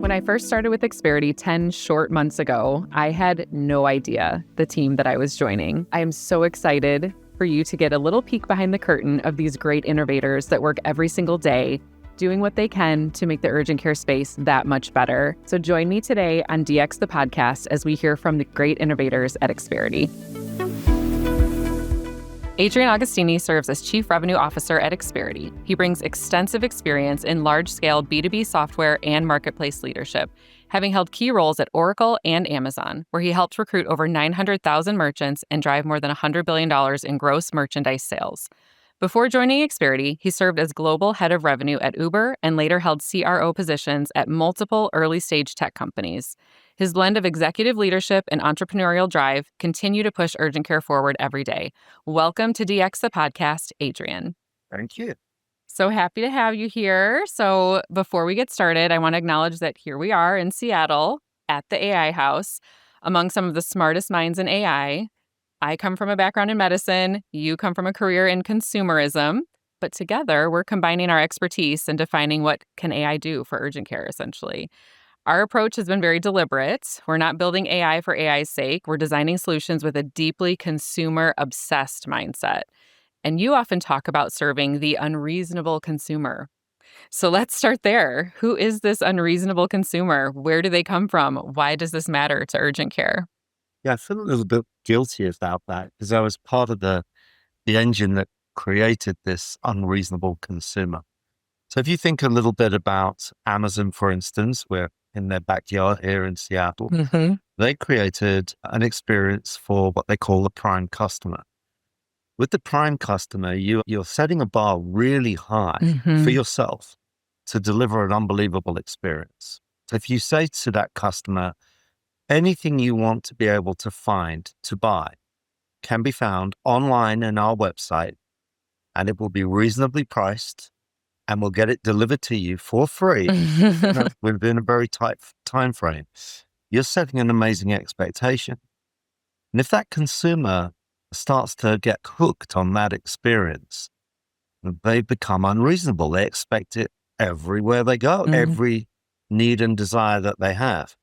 When I first started with Experity 10 short months ago, I had no idea the team that I was joining. I am so excited for you to get a little peek behind the curtain of these great innovators that work every single day, doing what they can to make the urgent care space that much better. So join me today on DX the podcast as we hear from the great innovators at Experity. Adrian Agostini serves as Chief Revenue Officer at Experity. He brings extensive experience in large-scale B2B software and marketplace leadership, having held key roles at Oracle and Amazon, where he helped recruit over 900,000 merchants and drive more than $100 billion in gross merchandise sales. Before joining Experity, he served as Global Head of Revenue at Uber and later held CRO positions at multiple early-stage tech companies. His blend of executive leadership and entrepreneurial drive continue to push urgent care forward every day. Welcome to DX the podcast, Adrian. Thank you. So happy to have you here. So before we get started, I want to acknowledge that here we are in Seattle at the AI House, among some of the smartest minds in AI. I come from a background in medicine. You come from a career in consumerism. But together, we're combining our expertise and defining what can AI do for urgent care, essentially. Our approach has been very deliberate. We're not building AI for AI's sake. We're designing solutions with a deeply consumer-obsessed mindset. And you often talk about serving the unreasonable consumer. So let's start there. Who is this unreasonable consumer? Where do they come from? Why does this matter to urgent care? Yeah, I feel a little bit guilty about that because I was part of the engine that created this unreasonable consumer. So if you think a little bit about Amazon, for instance, we're in their backyard here in Seattle, they created an experience for what they call the prime customer. With the prime customer, you're setting a bar really high for yourself to deliver an unbelievable experience. So if you say to that customer, anything you want to be able to find to buy can be found online in our website, and it will be reasonably priced, and we'll get it delivered to you for free within a very tight time frame. You're setting an amazing expectation. And if that consumer starts to get hooked on that experience, they become unreasonable. They expect it everywhere they go, every need and desire that they have.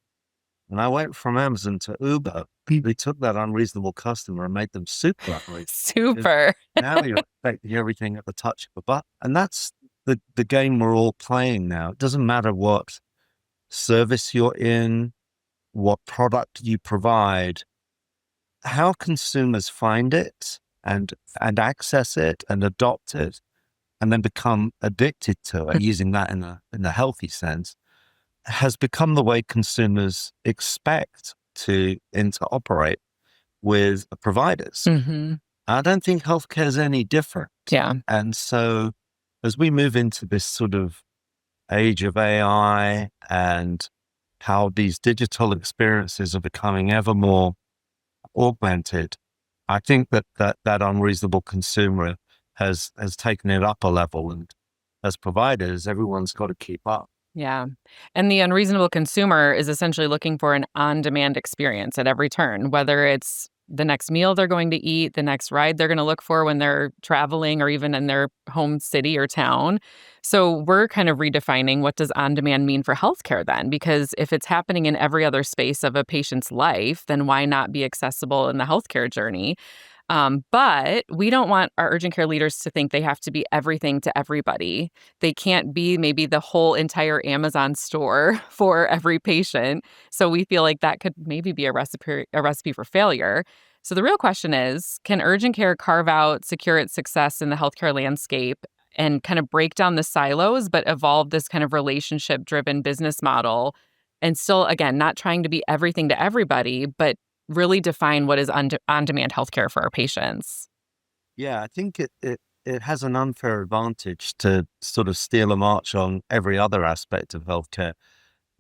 And I went from Amazon to Uber. We took that unreasonable customer and made them super unreasonable. Super. Now you're expecting everything at the touch of a button. And that's the game we're all playing now. It doesn't matter what service you're in, what product you provide, how consumers find it and access it and adopt it and then become addicted to it, using that in a healthy sense, has become the way consumers expect to interoperate with providers. I don't think healthcare is any different. Yeah. And so as we move into this sort of age of AI and how these digital experiences are becoming ever more augmented, I think that unreasonable consumer has taken it up a level. And as providers, everyone's got to keep up. Yeah. And the unreasonable consumer is essentially looking for an on-demand experience at every turn, whether it's the next meal they're going to eat, the next ride they're going to look for when they're traveling or even in their home city or town. So we're kind of redefining what does on-demand mean for healthcare then? Because if it's happening in every other space of a patient's life, then why not be accessible in the healthcare journey? But we don't want our urgent care leaders to think they have to be everything to everybody. They can't be maybe the whole entire Amazon store for every patient. So we feel like that could maybe be a recipe for failure. So the real question is, can urgent care carve out, secure its success in the healthcare landscape and kind of break down the silos, but evolve this kind of relationship-driven business model and still, again, not trying to be everything to everybody, but really define what is on-demand healthcare for our patients? Yeah, I think it has an unfair advantage to sort of steal a march on every other aspect of healthcare.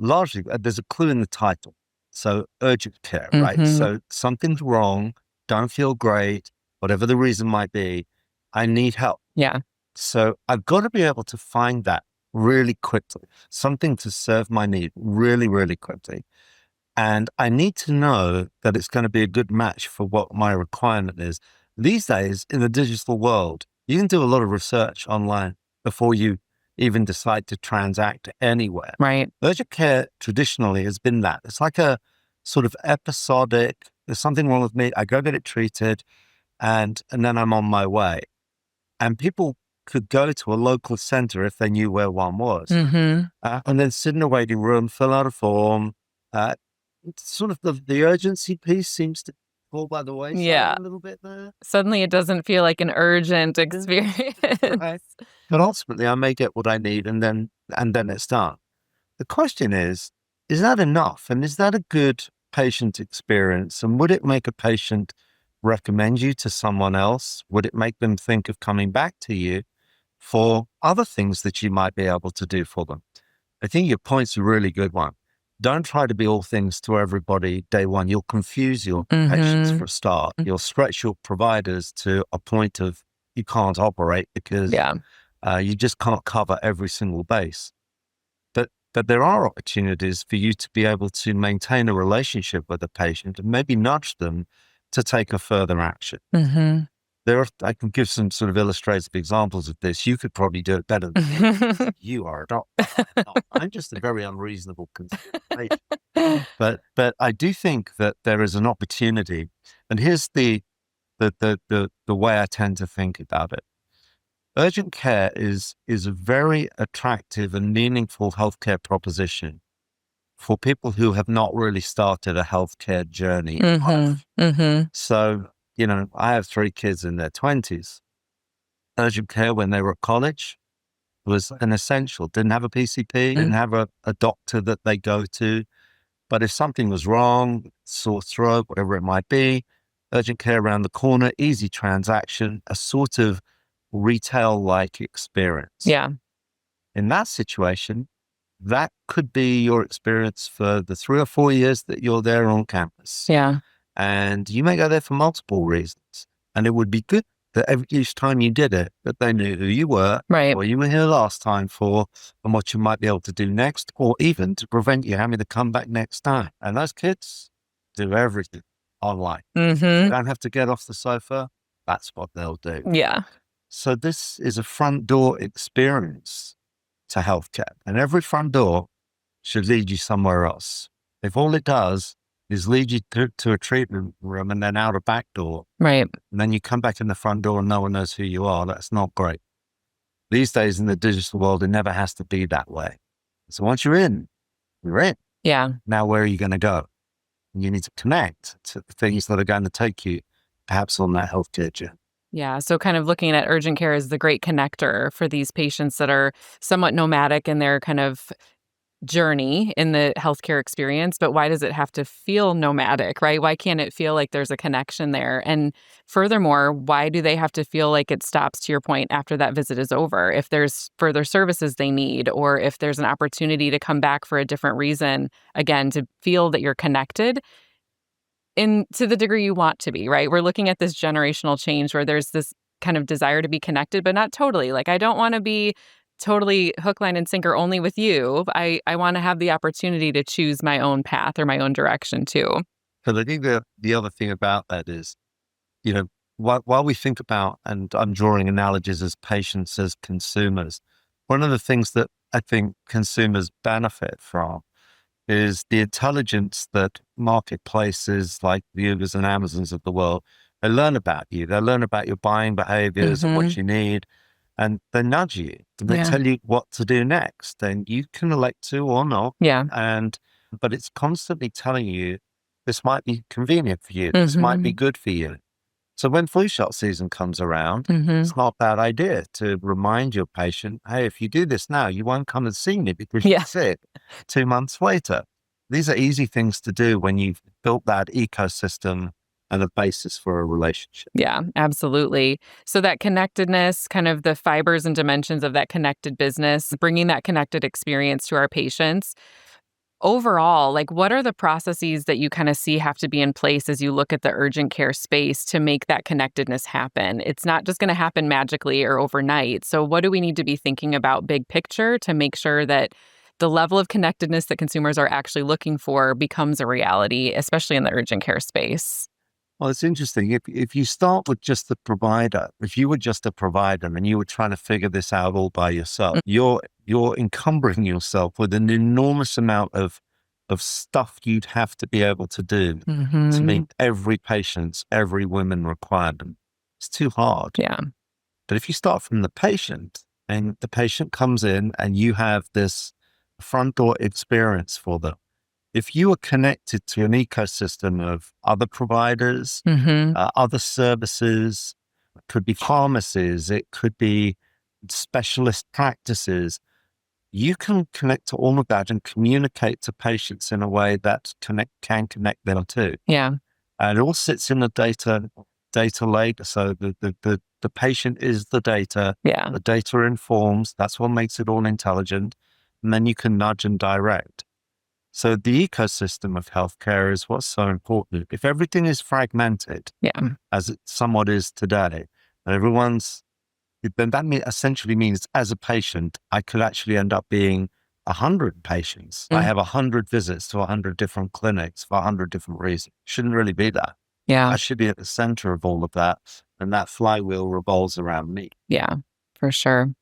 Largely, there's a clue in the title. So urgent care, right? So something's wrong, don't feel great, whatever the reason might be, I need help. Yeah. So I've got to be able to find that really quickly, something to serve my need really, really quickly. And I need to know that it's going to be a good match for what my requirement is. These days in the digital world, you can do a lot of research online before you even decide to transact anywhere. Right. Urgent care traditionally has been that. It's like a sort of episodic, there's something wrong with me, I go get it treated, and then I'm on my way. And people could go to a local center if they knew where one was, Mm-hmm. and then sit in a waiting room, fill out a form. It's sort of the urgency piece seems to fall by the wayside Yeah. a little bit there. Suddenly it doesn't feel like an urgent Yeah, experience. right. But ultimately, I may get what I need, and then it's done. The question is that enough? And is that a good patient experience? And would it make a patient recommend you to someone else? Would it make them think of coming back to you for other things that you might be able to do for them? I think your point's a really good one. Don't try to be all things to everybody day one. You'll confuse your patients Mm-hmm. for a start. You'll stretch your providers to a point of you can't operate because Yeah. you just can't cover every single base. But there are opportunities for you to be able to maintain a relationship with a patient and maybe nudge them to take a further action. Mm-hmm. I can give some sort of illustrative examples of this. You could probably do it better than me because you are a doctor. I'm not. I'm just a very unreasonable consideration. But I do think that there is an opportunity, and here's the way I tend to think about it. Urgent care is a very attractive and meaningful healthcare proposition for people who have not really started a healthcare journey in Mm-hmm. life. Mm-hmm. So, I have 3 kids in their 20s. Urgent care when they were at college was an essential. Didn't have a PCP, didn't have a doctor that they go to. But if something was wrong, sore throat, whatever it might be, urgent care around the corner, easy transaction, a sort of retail-like experience. Yeah. In that situation, that could be your experience for the 3 or 4 years that you're there on campus. Yeah. And you may go there for multiple reasons. And it would be good that each time you did it, that they knew who you were, Right. what you were here last time for, and what you might be able to do next, or even to prevent you having to come back next time. And those kids do everything online. They Mm-hmm. don't have to get off the sofa. That's what they'll do. Yeah. So this is a front door experience to healthcare, and every front door should lead you somewhere else. If all it does is lead you to a treatment room and then out a back door, Right. and then you come back in the front door and no one knows who you are, that's not great. These days in the digital world, it never has to be that way. So once you're in, you're in. Yeah. Now, where are you going to go? You need to connect to the things that are going to take you perhaps on that healthcare journey. Yeah. So kind of looking at urgent care as the great connector for these patients that are somewhat nomadic in their kind of journey in the healthcare experience, but why does it have to feel nomadic, right? Why can't it feel like there's a connection there? And furthermore, why do they have to feel like it stops, to your point, after that visit is over? If there's further services they need, or if there's an opportunity to come back for a different reason, again, to feel that you're connected in to the degree you want to be, right? We're looking at this generational change where there's this kind of desire to be connected, but not totally. Like, I don't want to be totally hook, line, and sinker only with you. I want to have the opportunity to choose my own path or my own direction too. But I think the other thing about that is, you know, while we think about, and I'm drawing analogies as patients, as consumers, one of the things that I think consumers benefit from is the intelligence that marketplaces like the Ubers and Amazons of the world, they learn about you. They learn about your buying behaviors and Mm-hmm. what you need, and they nudge you. And they Yeah. tell you what to do next, and you can elect to or not. Yeah. But it's constantly telling you this might be convenient for you. This might be Mm-hmm. good for you. So when flu shot season comes around, Mm-hmm. it's not a bad idea to remind your patient, hey, if you do this now, you won't come and see me because you're Yeah. sick 2 months later. These are easy things to do when you've built that ecosystem and a basis for a relationship. Yeah, absolutely. So that connectedness, kind of the fibers and dimensions of that connected business, bringing that connected experience to our patients. Overall, like, what are the processes that you kind of see have to be in place as you look at the urgent care space to make that connectedness happen? It's not just going to happen magically or overnight. So what do we need to be thinking about big picture to make sure that the level of connectedness that consumers are actually looking for becomes a reality, especially in the urgent care space? Well, it's interesting. If you start with just the provider, if you were just a provider and you were trying to figure this out all by yourself, you're encumbering yourself with an enormous amount of stuff you'd have to be able to do to Mm-hmm. meet every patient's, every women requirement. It's too hard. Yeah. But if you start from the patient and the patient comes in and you have this front door experience for them, if you are connected to an ecosystem of other providers, Mm-hmm. other services, it could be pharmacies, it could be specialist practices, you can connect to all of that and communicate to patients in a way that can connect them too. Yeah. And it all sits in the data lake. So the patient is the data. Yeah. The data informs. That's what makes it all intelligent. And then you can nudge and direct. So the ecosystem of healthcare is what's so important. If everything is fragmented, Yeah. as it somewhat is today, and then that essentially means as a patient, I could actually end up being 100 patients. I Mm. have 100 visits to 100 different clinics for 100 different reasons. Shouldn't really be that. Yeah. I should be at the center of all of that. And that flywheel revolves around me. Yeah, for sure.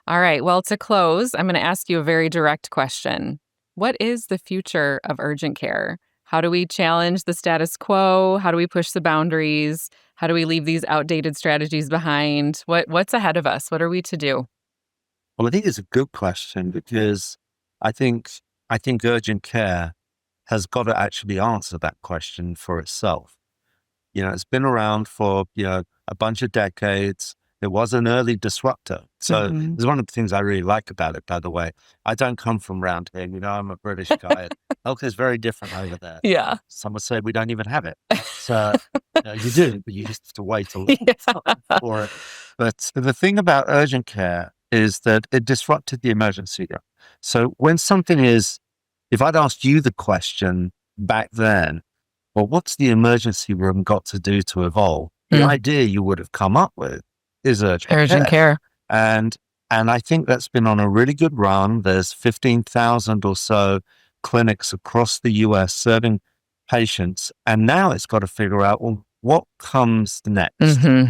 All right. Well, to close, I'm going to ask you a very direct question. What is the future of urgent care? How do we challenge the status quo? How do we push the boundaries? How do we leave these outdated strategies behind? What's ahead of us? What are we to do? Well, I think it's a good question because I think I think urgent care has got to actually answer that question for itself. It's been around for, a bunch of decades. It was an early disruptor. So Mhm. it's one of the things I really like about it, by the way. I don't come from around here. I'm a British guy. Health is very different over there. Yeah. Some would say we don't even have it. So you do, but you just have to wait a little Yeah. time for it. But the thing about urgent care is that it disrupted the emergency room. So if I'd asked you the question back then, well, what's the emergency room got to do to evolve? The Mm. idea you would have come up with is urgent Urgent care. care. And I think that's been on a really good run. There's 15,000 or so clinics across the US serving patients. And now it's got to figure out, well, what comes next? Hmm.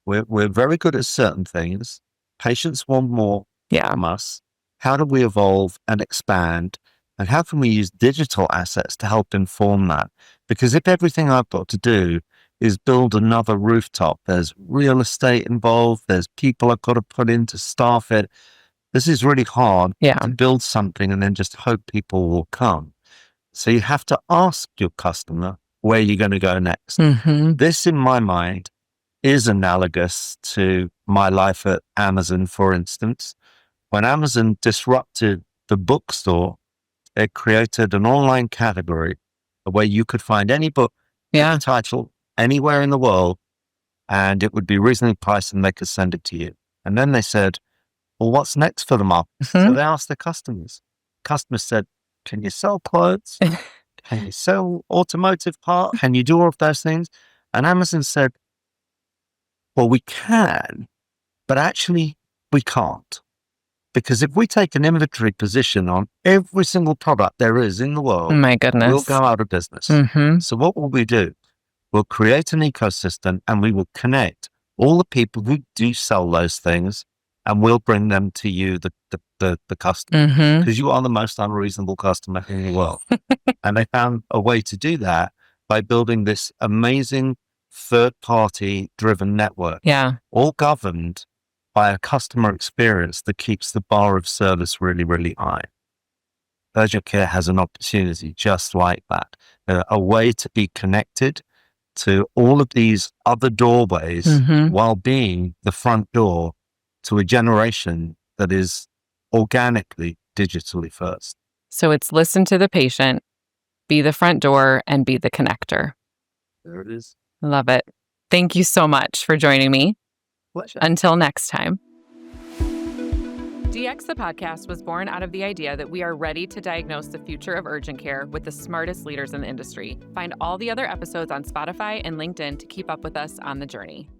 We're very good at certain things. Patients want more Yeah. from us. How do we evolve and expand? And how can we use digital assets to help inform that? Because if everything I've got to do is build another rooftop, there's real estate involved, there's people I've got to put in to staff it. This is really hard Yeah. to build something and then just hope people will come. So you have to ask your customer where you're going to go next. Hmm. This, in my mind, is analogous to my life at Amazon, for instance. When Amazon disrupted the bookstore, it created an online category where you could find any book, Yeah. any title, anywhere in the world, and it would be reasonably priced and they could send it to you. And then they said, well, what's next for the market? So Hmm. they asked their customers. Customers said, can you sell clothes? Can you sell automotive parts? Can you do all of those things? And Amazon said, well, we can, but actually we can't. Because if we take an inventory position on every single product there is in the world, My we'll goodness. go out of business. Hmm. So what will we do? We'll create an ecosystem and we will connect all the people who do sell those things and we'll bring them to you, the customer, Hmm. because you are the most unreasonable customer in the world. And they found a way to do that by building this amazing third-party driven network, Yeah. all governed by a customer experience that keeps the bar of service really, really high. Urgent care has an opportunity just like that, a way to be connected to all of these other doorways Hmm. while being the front door to a generation that is organically digitally first. So it's listen to the patient, be the front door, and be the connector. There it is. Love it. Thank you so much for joining me. Pleasure. Until next time. DX the podcast was born out of the idea that we are ready to diagnose the future of urgent care with the smartest leaders in the industry. Find all the other episodes on Spotify and LinkedIn to keep up with us on the journey.